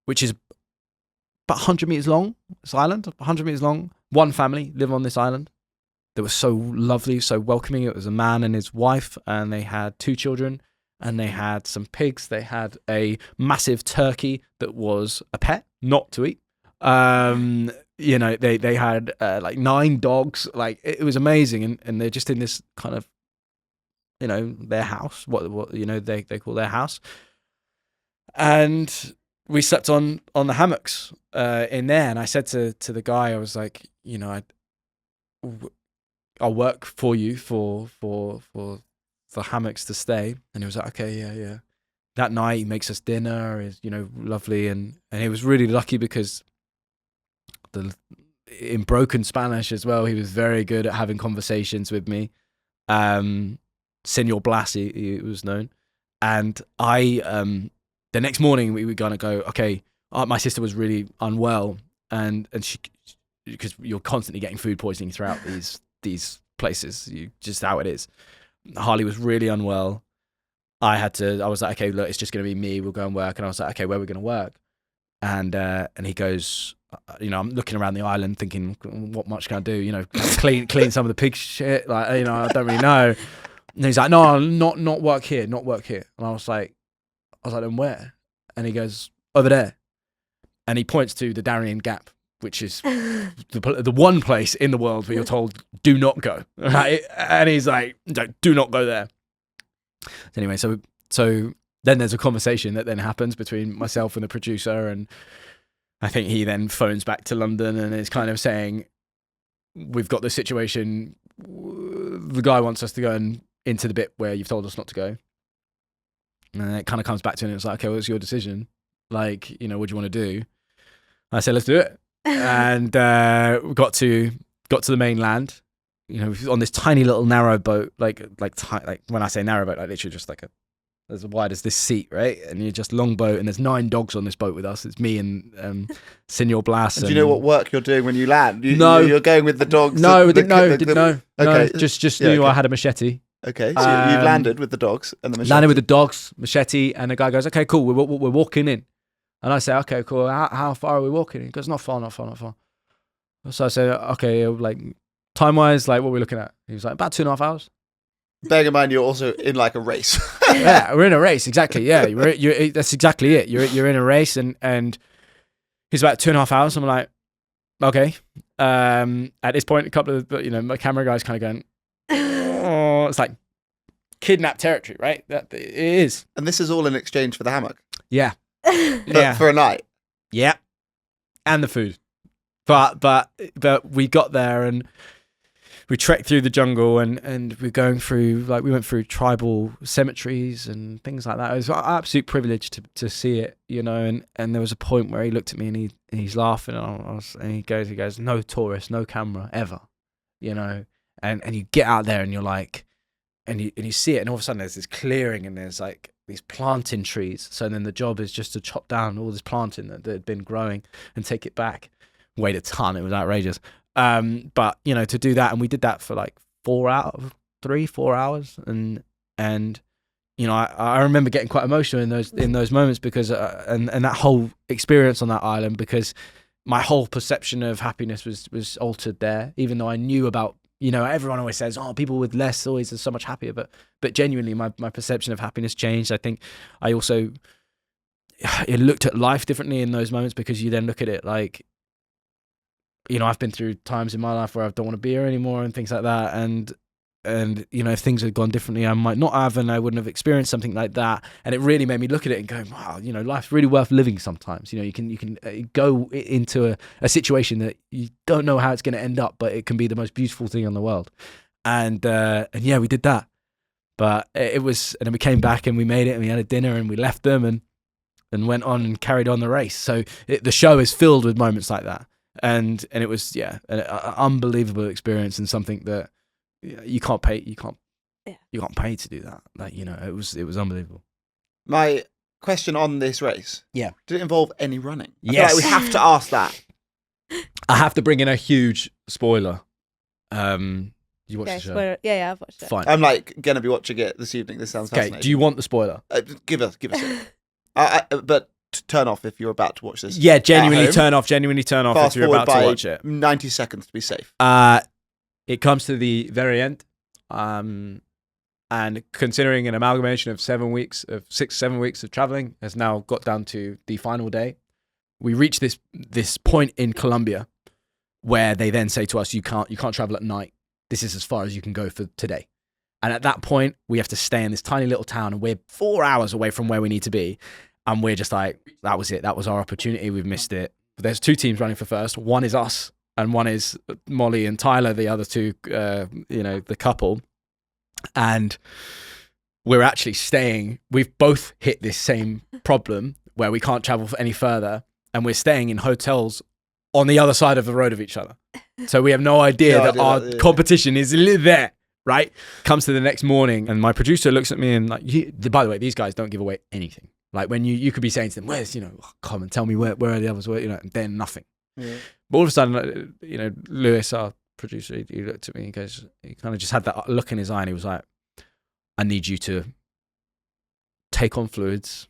which is about 100 meters long. This island, 100 meters long. One family live on this island. They were so lovely, so welcoming. It was a man and his wife, and they had 2 children, and they had some pigs. They had a massive turkey that was a pet, not to eat. You know, they had like 9 dogs. Like, it was amazing, and they're just in this kind of, you know, their house. What you know they call their house. And we slept on the hammocks in there, and I said to the guy, I was like, you know, I'll work for you for hammocks to stay. And he was like, okay, yeah. That night he makes us dinner, is, you know, lovely, and he was really lucky because in broken Spanish as well, he was very good at having conversations with me. Senor Blas, he was known. And I the next morning we were gonna go, okay, my sister was really unwell, and she, because you're constantly getting food poisoning throughout these places, just how it is. Harley was really unwell. I was like, okay, look, it's just gonna be me, we'll go and work. And I was like, okay, where are we gonna work? And he goes, you know, I'm looking around the island thinking, what much can I do? You know, clean some of the pig shit, like, you know, I don't really know. And he's like, no, not work here. And I was like, then where? And he goes, over there. And he points to the Darien Gap, which is the one place in the world where you're told, do not go. Right? And he's like, do not go there. Anyway, so then there's a conversation that then happens between myself and the producer, and I think he then phones back to London and is kind of saying, we've got this situation, the guy wants us to go into the bit where you've told us not to go. And then it kind of comes back to him, and it's like, okay, well, it's your decision. Like, you know, what do you want to do? I said, let's do it. And we got to the mainland, you know, on this tiny little narrow boat, like when I say narrow boat, like literally just like as wide as this seat, right? And you're just long boat, and there's 9 dogs on this boat with us. It's me and Senor Blas. And do you know what work you're doing when you land? No. You're going with the dogs? No, didn't know. Okay. No, just knew I had a machete. Okay, so you've landed with the dogs and the machete. Landed with the dogs, machete, and the guy goes, okay, cool, we're walking in. And I say, okay, cool, how far are we walking? He goes, not far. So I say, okay, like, time-wise, like, what are we looking at? He was like, about 2.5 hours. Bearing in mind, you're also in like a race. Yeah, we're in a race, exactly. Yeah, that's exactly it. You're in a race, and he's about 2.5 hours. I'm like, okay. At this point, a couple of, you know, my camera guys kind of going, oh, it's like kidnapped territory, right? That it is. And this is all in exchange for the hammock. Yeah. For a night. Yeah. And the food. But we got there and we trekked through the jungle, and we're going through, like, we went through tribal cemeteries and things like that. It was an absolute privilege to see it, you know, and there was a point where he looked at me and he's laughing, and he goes, no tourist, no camera, ever, you know. And you get out there and you're like, and you see it, and all of a sudden there's this clearing, and there's like these planting trees. So then the job is just to chop down all this planting that had been growing and take it back. Weighed a ton. It was outrageous. But you know, to do that, and we did that for like 4 hours, and you know, I remember getting quite emotional in those moments because and that whole experience on that island, because my whole perception of happiness was altered there, even though I knew about everyone always says, oh, people with less always are so much happier, but genuinely my perception of happiness changed. I think I also looked at life differently in those moments, because you then look at it like, I've been through times in my life where I don't want to be here anymore and things like that. And if things had gone differently, I might not have, and I wouldn't have experienced something like that. And it really made me look at it and go, wow, life's really worth living sometimes. You can go into a situation that you don't know how it's going to end up, but it can be the most beautiful thing in the world. And yeah, we did that. But it was, and then we came back and we made it, and we had a dinner and we left them and went on and carried on the race. So the show is filled with moments like that. And it was, an unbelievable experience, and something that you can't pay to do that. Like, it was unbelievable. My question on this race. Yeah. Did it involve any running? I Yes. feel like we have to ask that. I have to bring in a huge spoiler. You watched the show? Spoiler. Yeah, I've watched it. Fine. I'm going to be watching it this evening. This sounds fascinating. Do you want the spoiler? Give us it. But turn off if you're about to watch this. Yeah, genuinely turn off Fast if you're about forward to by watch it. 90 seconds to be safe. It comes to the very end. And considering an amalgamation of 7 weeks of traveling has now got down to the final day. We reach this point in Colombia where they then say to us, you can't travel at night. This is as far as you can go for today. And at that point, we have to stay in this tiny little town, and we're 4 hours away from where we need to be. And we're just like, that was it. That was our opportunity. We've missed it. But there's 2 teams running for first. One is us, and one is Molly and Tyler, the other 2, the couple. And we're actually staying. We've both hit this same problem where we can't travel any further, and we're staying in hotels on the other side of the road of each other. So we have no idea that our competition is there, right? Comes to the next morning, and my producer looks at me and like, by the way, these guys don't give away anything. Like, when you could be saying to them, where's, come and tell me where are the others were, and then nothing. Yeah. But all of a sudden, Lewis, our producer, he looked at me and goes, he kind of just had that look in his eye, and he was like, I need you to take on fluids.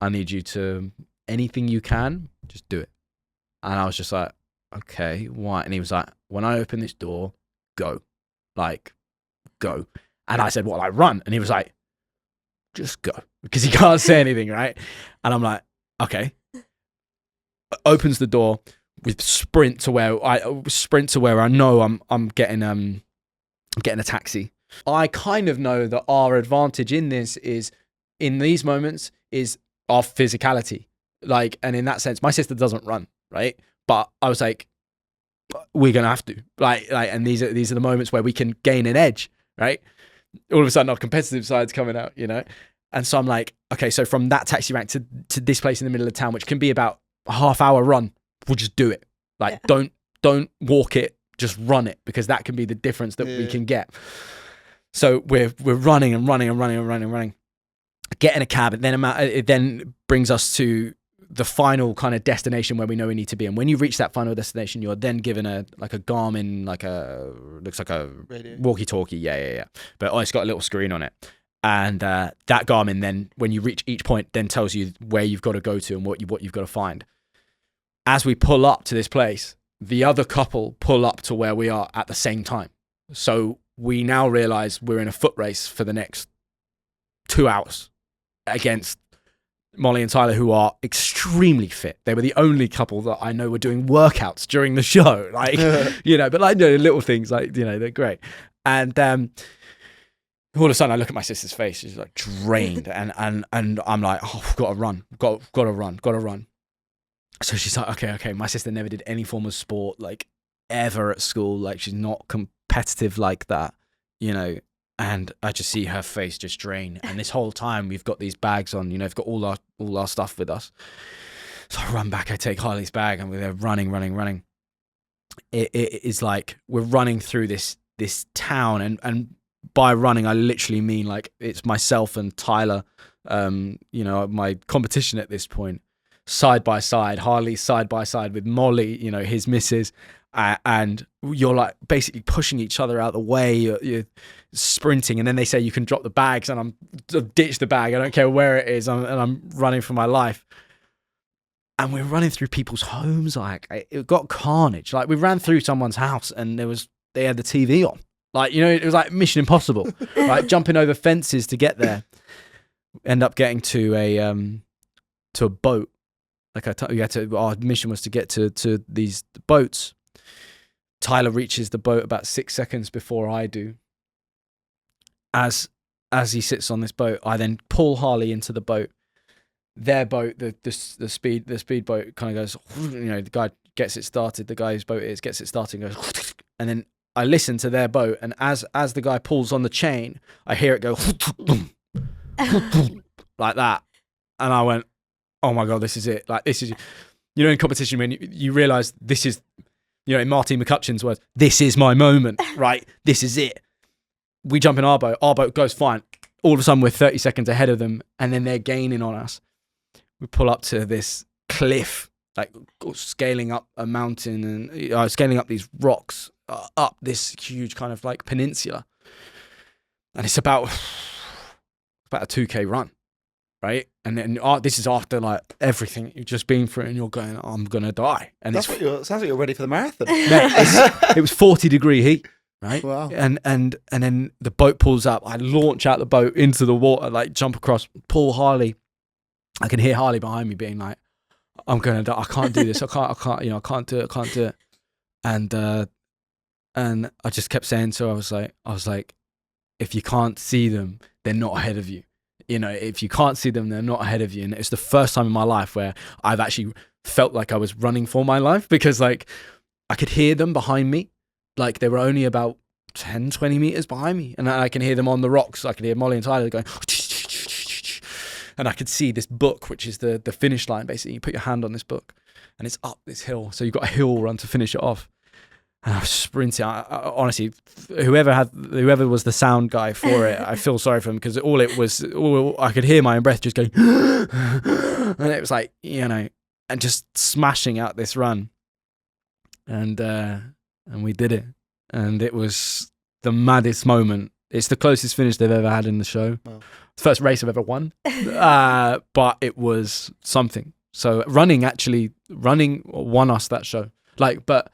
I need you to, anything you can, just do it. And I was just like, okay, why? And he was like, when I open this door, go. Like, go. And I said, what, like run? And he was like, just go. Because he can't say anything, right? And I'm like, okay. Opens the door with sprint to where I know I'm getting a taxi. I kind of know that our advantage in this is, in these moments, is our physicality. Like, and in that sense, my sister doesn't run, right? But I was like, we're gonna have to, like, and these are the moments where we can gain an edge, right? All of a sudden, our competitive side's coming out, And so I'm like, okay, so from that taxi rank to this place in the middle of town, which can be about a half-hour run, we'll just do it. Like, don't walk it, just run it, because that can be the difference that we can get. So we're running and running, getting a cab, and then it then brings us to the final kind of destination where we know we need to be. And when you reach that final destination, you're then given a Garmin, looks like a radio walkie-talkie. Yeah. But it's got a little screen on it. And that Garmin then, when you reach each point, then tells you where you've got to go to and what you've got to find. As we pull up to this place, the other couple pull up to where we are at the same time. So we now realize we're in a foot race for the next 2 hours against Molly and Tyler, who are extremely fit. They were the only couple that I know were doing workouts during the show. Like, but like, little things like, they're great. And all of a sudden I look at my sister's face. She's like drained. and I'm like, oh, I've got to run. Got to run. So she's like, okay. My sister never did any form of sport, like, ever at school. Like, she's not competitive like that, And I just see her face just drain. And this whole time we've got these bags on, we've got all our stuff with us. So I run back, I take Harley's bag, and we're running. It is like we're running through this town, and by running I literally mean like it's myself and Tyler, my competition at this point, side by side. Harley side by side with Molly, his missus. And you're like basically pushing each other out the way. You're sprinting, and then they say you can drop the bags, and I'm ditch the bag. I don't care where it is, and I'm running for my life. And we're running through people's homes. Like, it got carnage. Like, we ran through someone's house, and they had the TV on. Like, it was like Mission Impossible, like jumping over fences to get there. End up getting to a boat. Like our mission was to get to these boats. Tyler reaches the boat about 6 seconds before I do. As he sits on this boat, I then pull Harley into the boat. Their boat, the speedboat kind of goes, the guy gets it started, the guy whose boat it is gets it started and goes, and then I listen to their boat, and as the guy pulls on the chain, I hear it go like that. And I went, oh my God, this is it. Like, this is, in competition when you realise this is, in Martin McCutcheon's words, this is my moment, right? This is it. We jump in our boat goes fine. All of a sudden we're 30 seconds ahead of them, and then they're gaining on us. We pull up to this cliff, like scaling up a mountain and scaling up these rocks, up this huge kind of like peninsula. And it's about a 2K run, right? And then this is after like everything you've just been through, and you're going, I'm going to die. And sounds like you're ready for the marathon. It was 40-degree heat. Right. Wow. And then the boat pulls up. I launch out the boat into the water, like jump across, pull Harley. I can hear Harley behind me being like, I'm gonna die. I can't do this. I can't, I can't do it. And I just kept saying so I was like, if you can't see them, they're not ahead of you. If you can't see them, they're not ahead of you. And it's the first time in my life where I've actually felt like I was running for my life, because like I could hear them behind me. Like they were only about 10, 20 meters behind me. And I can hear them on the rocks. I could hear Molly and Tyler going, and I could see this book, which is the finish line. Basically, you put your hand on this book and it's up this hill. So you've got a hill run to finish it off. And I was sprinting. I honestly, whoever was the sound guy for it, I feel sorry for him, because all I could hear my own breath just going, and it was like, and just smashing out this run. And we did it. And it was the maddest moment. It's the closest finish they've ever had in the show. Wow. It's the first race I've ever won. But it was something. So running won us that show. But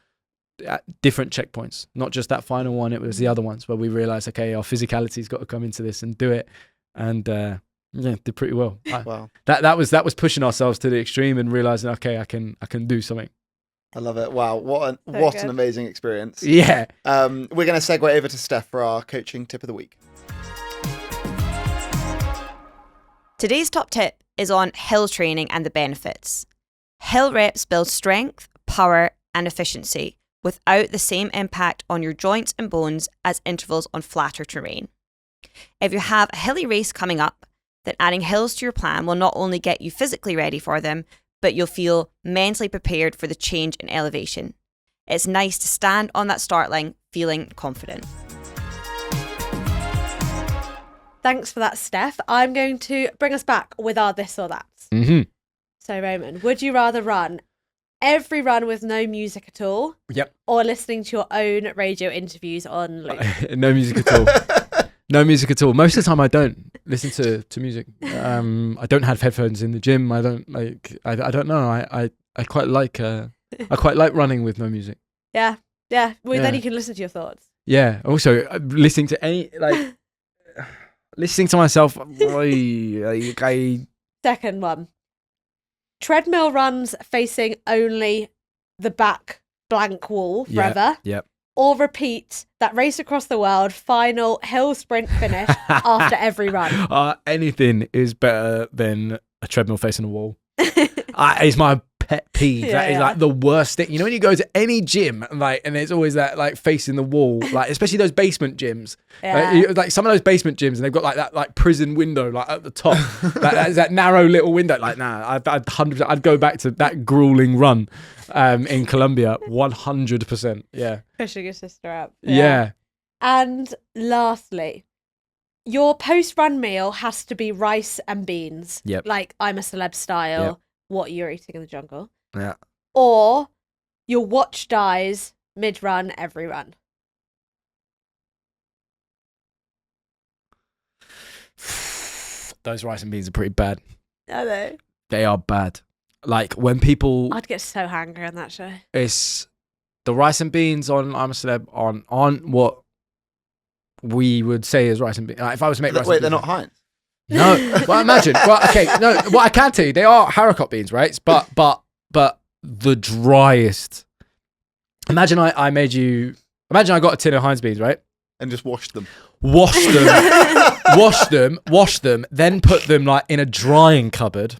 at different checkpoints. Not just that final one, it was the other ones where we realised, okay, our physicality's got to come into this and do it. And did pretty well. Wow. That was pushing ourselves to the extreme and realising, okay, I can do something. I love it. Wow. What an amazing experience. Yeah. We're going to segue over to Steph for our coaching tip of the week. Today's top tip is on hill training and the benefits. Hill reps build strength, power, and efficiency without the same impact on your joints and bones as intervals on flatter terrain. If you have a hilly race coming up, then adding hills to your plan will not only get you physically ready for them, but you'll feel mentally prepared for the change in elevation. It's nice to stand on that start line feeling confident. Thanks for that, Steph. I'm going to bring us back with our this or that. Mm-hmm. So, Roman, would you rather run every run with no music at all? Yep. Or listening to your own radio interviews on loop? No music at all. No music at all. Most of the time I don't listen to music. I don't have headphones in the gym. I don't like, I don't know. I quite like running with no music. Yeah. Yeah. Well, then you can listen to your thoughts. Yeah. Also, listening to listening to myself. Second one. Treadmill runs facing only the back blank wall forever. Yep. Or repeat that race across the world final hill sprint finish after every run. Anything is better than a treadmill facing a wall. It's my pet peeve. Yeah, that is like the worst thing. When you go to any gym, and there's always that like facing the wall, like especially those basement gyms. Yeah. Like some of those basement gyms, and they've got like that like prison window like at the top. that narrow little window. Like I'd 100%. I'd go back to that grueling run in Colombia 100%. Yeah. Pushing your sister up. Yeah. And lastly, your post-run meal has to be rice and beans. Yep. Like I'm a Celeb style. Yep. What you're eating in the jungle. Yeah. Or your watch dies mid-run every run. Those rice and beans are pretty bad. Are they? They are bad. Like when people, I'd get so hungry on that show. it's the rice and beans on I'm a Celeb aren't what we would say is rice and beans. Like, if I was to make rice Wait, and they're beans, not Heinz. No, well, imagine. Well, okay, no. What I can tell you, they are haricot beans, right? But the driest. Imagine I made you. Imagine I got a tin of Heinz beans, right? And just washed them. Wash them, then put them like in a drying cupboard.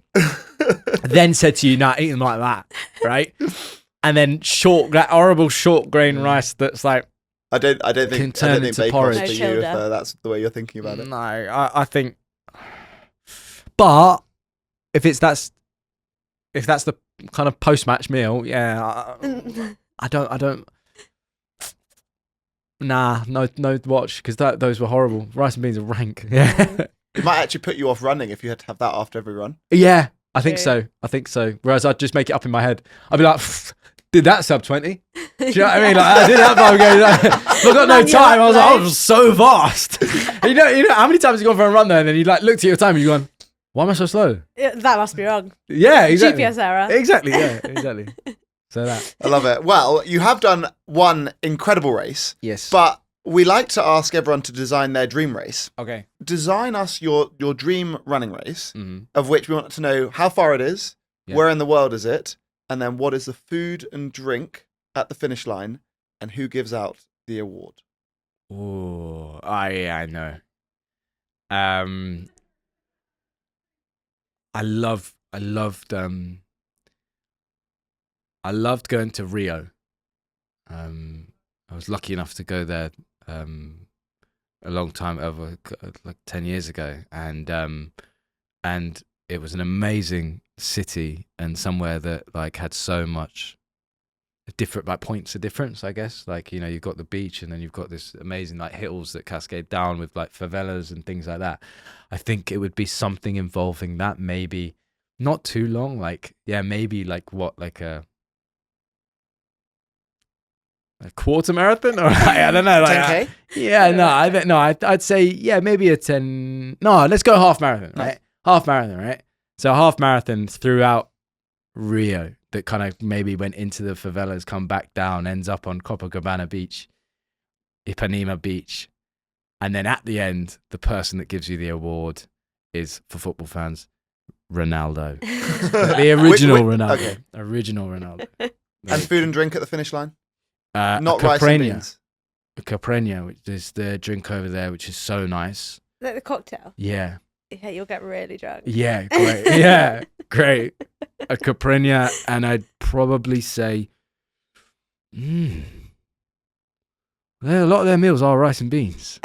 Then said to you, "Nah, eat them like that," right? And then that horrible short grain rice that's like. I don't think bake porridge. off for you if that's the way you're thinking about it. No, I think. But if that's the kind of post-match meal, yeah, I don't. Nah, no watch, because those were horrible. Rice and beans are rank. Yeah, It might actually put you off running if you had to have that after every run. yeah, I think so. Whereas I'd just make it up in my head. I'd be like, did that sub 20? Do you know what I mean? Like, I did that 5 Ks. I've got no time. I was like, I was so fast. you know how many times you gone for a run there and then you like looked at your time and you gone, why am I so slow? That must be wrong. Yeah, exactly. GPS error. Exactly, yeah, exactly. So that. I love it. Well, you have done one incredible race. Yes. But we like to ask everyone to design their dream race. Okay. Design us your dream running race, Mm-hmm. of which we want to know how far it is, Yeah. where in the world is it, and then what is the food and drink at the finish line, and who gives out the award. Oh, I know. I loved going to Rio. I was lucky enough to go there a long time over, like 10 years ago, and it was an amazing city and somewhere that like had so much different like points of difference, I guess. Like, you know, you've got the beach and then you've got this amazing like hills that cascade down with like favelas and things like that. I think it would be something involving that, maybe not too long, like, yeah, maybe like what, like a quarter marathon, or I don't know, like 10K? Yeah, no, I'd say, yeah, maybe a 10. No, let's go half marathon, right? Half marathon, right? So half marathon throughout Rio that kind of maybe went into the favelas, come back down, ends up on Copacabana Beach, Ipanema Beach, and then at the end, the person that gives you the award is, for football fans, Ronaldo, the original Ronaldo, okay. Original Ronaldo. And food and drink at the finish line? Not rice and beans. A Caipirinha, which is the drink over there, which is so nice. Like the cocktail. Yeah. Yeah, you'll get really drunk. Yeah, great. Yeah, great. A Caipirinha, and I'd probably say, well, a lot of their meals are rice and beans.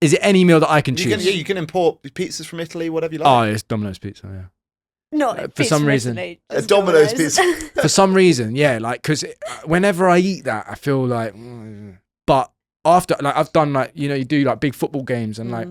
Is it any meal that I can choose? You can import pizzas from Italy, whatever you like. Oh, it's Domino's pizza, yeah. Not for some reason. A Domino's pizza. For some reason, yeah. Like, because whenever I eat that, I feel like, but after, like, I've done, like, you know, you do like big football games and like,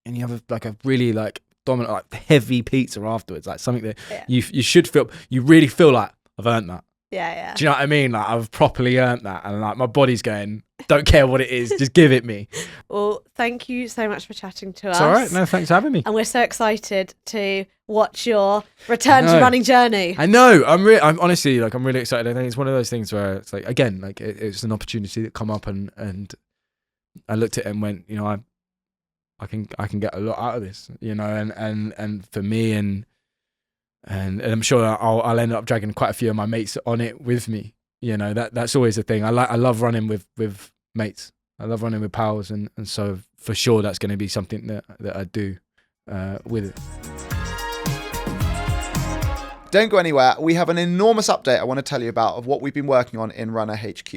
and you have a really like dominant, like heavy pizza afterwards, like something that you should feel, you really feel like I've earned that. Yeah, yeah. Do you know what I mean? Like, I've properly earned that, and like my body's going, don't care what it is, just give it me. Well, thank you so much for chatting to us. It's all right. No, thanks for having me. And we're so excited to watch your return to running journey. I know. I'm honestly, like, I'm really excited. I think it's one of those things where it's like, again, like it's an opportunity that come up, and I looked at it and went, you know, I can get a lot out of this, you know, and for me, and I'm sure I'll end up dragging quite a few of my mates on it with me. You know, that's always the thing. I love running with mates. I love running with pals, and so for sure that's going to be something that I do with it. Don't go anywhere. We have an enormous update I want to tell you about of what we've been working on in Runner HQ.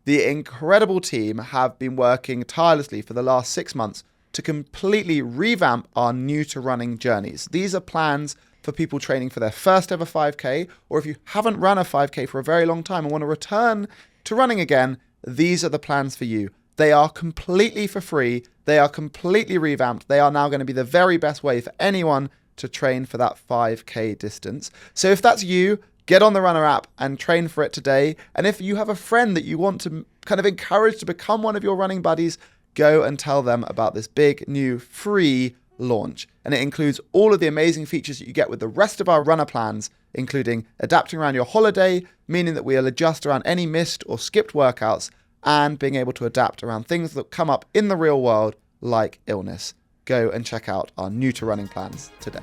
The incredible team have been working tirelessly for the last 6 months to completely revamp our new to running journeys. These are plans for people training for their first ever 5K, or if you haven't run a 5K for a very long time and want to return to running again, these are the plans for you. They are completely for free. They are completely revamped. They are now going to be the very best way for anyone to train for that 5K distance. So if that's you, get on the Runner app and train for it today. And if you have a friend that you want to kind of encourage to become one of your running buddies, go and tell them about this big new free launch. And it includes all of the amazing features that you get with the rest of our runner plans, including adapting around your holiday, meaning that we'll adjust around any missed or skipped workouts, and being able to adapt around things that come up in the real world, like illness. Go and check out our new to running plans today.